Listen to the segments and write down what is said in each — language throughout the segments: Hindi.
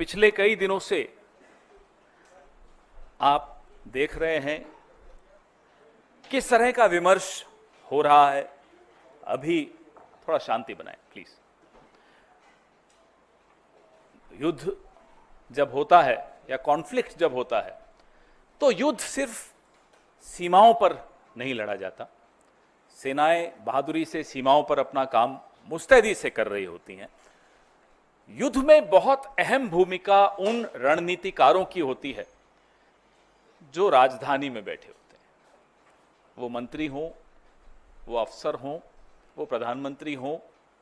पिछले कई दिनों से आप देख रहे हैं किस तरह का विमर्श हो रहा है। अभी थोड़ा शांति बनाएं प्लीज। युद्ध जब होता है या कॉन्फ्लिक्ट जब होता है तो युद्ध सिर्फ सीमाओं पर नहीं लड़ा जाता। सेनाएं बहादुरी से सीमाओं पर अपना काम मुस्तैदी से कर रही होती हैं। युद्ध में बहुत अहम भूमिका उन रणनीतिकारों की होती है जो राजधानी में बैठे होते हैं। वो मंत्री हों, वो अफसर हों, वो प्रधानमंत्री हों,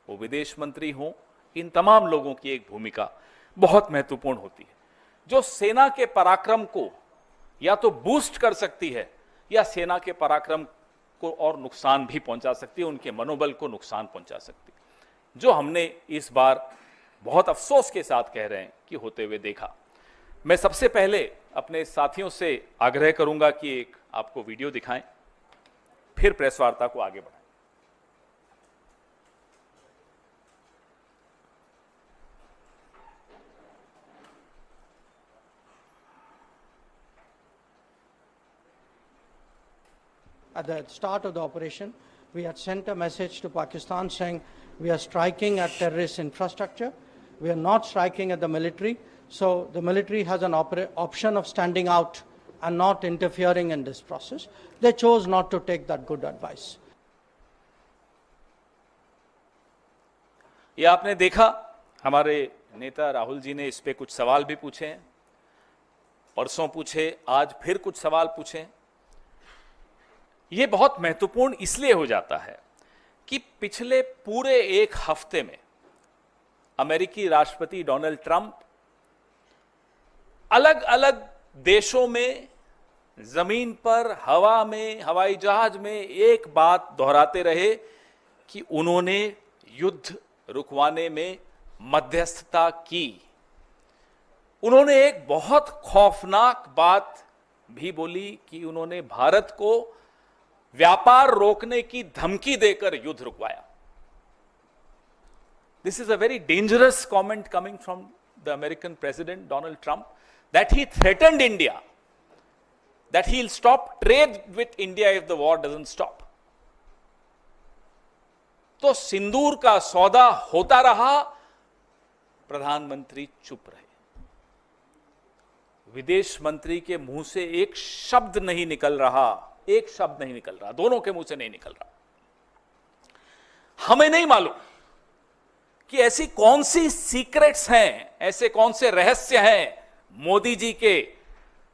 वो विदेश मंत्री हों, इन तमाम लोगों की एक भूमिका बहुत महत्वपूर्ण होती है जो सेना के पराक्रम को या तो बूस्ट कर सकती है या सेना के पराक्रम को और नुकसान भी पहुंचा सकती है, उनके मनोबल को नुकसान पहुंचा सकती है, जो हमने इस बार बहुत अफसोस के साथ कह रहे हैं कि होते हुए देखा। मैं सबसे पहले अपने साथियों से आग्रह करूंगा कि एक आपको वीडियो दिखाएं, फिर प्रेस वार्ता को आगे बढ़ाएं। At the start of the operation, we had sent a message to Pakistan saying we are striking at terrorist infrastructure. We are not striking at the military. So the military has an option of standing out and not interfering in this process. They chose not to take that good advice. ये आपने देखा, हमारे नेता राहुल जी ने इस पे कुछ सवाल भी पूछे हैं, परसों पूछे, आज फिर कुछ सवाल पूछे। ये बहुत महत्वपूर्ण इसलिए हो जाता है कि पिछले पूरे एक हफ्ते में अमेरिकी राष्ट्रपति डोनाल्ड ट्रंप अलग अलग देशों में, जमीन पर, हवा में, हवाई जहाज में एक बात दोहराते रहे कि उन्होंने युद्ध रुकवाने में मध्यस्थता की। उन्होंने एक बहुत खौफनाक बात भी बोली कि उन्होंने भारत को व्यापार रोकने की धमकी देकर युद्ध रुकवाया। This is a very dangerous comment coming from the American President Donald Trump, that he threatened India, that he'll stop trade with India if the war doesn't stop. तो सिंदूर का सौदा होता रहा, प्रधानमंत्री चुप रहे। विदेश मंत्री के मुंह से एक शब्द नहीं निकल रहा, एक शब्द नहीं निकल रहा, दोनों के मुंह से नहीं निकल रहा। हमें नहीं मालूम कि ऐसी कौन सी सीक्रेट्स हैं, ऐसे कौन से रहस्य हैं मोदी जी के,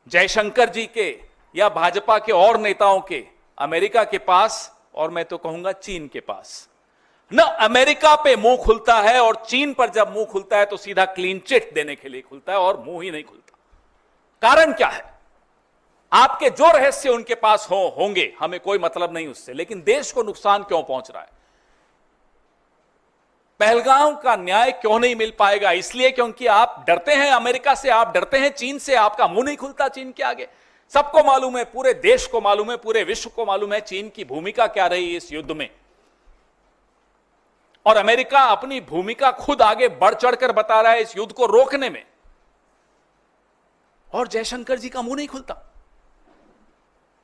जयशंकर जी के या भाजपा के और नेताओं के अमेरिका के पास, और मैं तो कहूंगा चीन के पास। न अमेरिका पे मुंह खुलता है, और चीन पर जब मुंह खुलता है तो सीधा क्लीन चिट देने के लिए खुलता है और मुंह ही नहीं खुलता। कारण क्या है? आपके जो रहस्य उनके पास होंगे, हमें कोई मतलब नहीं उससे, लेकिन देश को नुकसान क्यों पहुंच रहा है? पहलगाम का न्याय क्यों नहीं मिल पाएगा? इसलिए क्योंकि आप डरते हैं अमेरिका से, आप डरते हैं चीन से, आपका मुंह नहीं खुलता चीन के आगे। सबको मालूम है, पूरे देश को मालूम है, पूरे विश्व को मालूम है चीन की भूमिका क्या रही इस युद्ध में, और अमेरिका अपनी भूमिका खुद आगे बढ़ चढ़कर बता रहा है इस युद्ध को रोकने में, और जयशंकर जी का मुंह नहीं खुलता।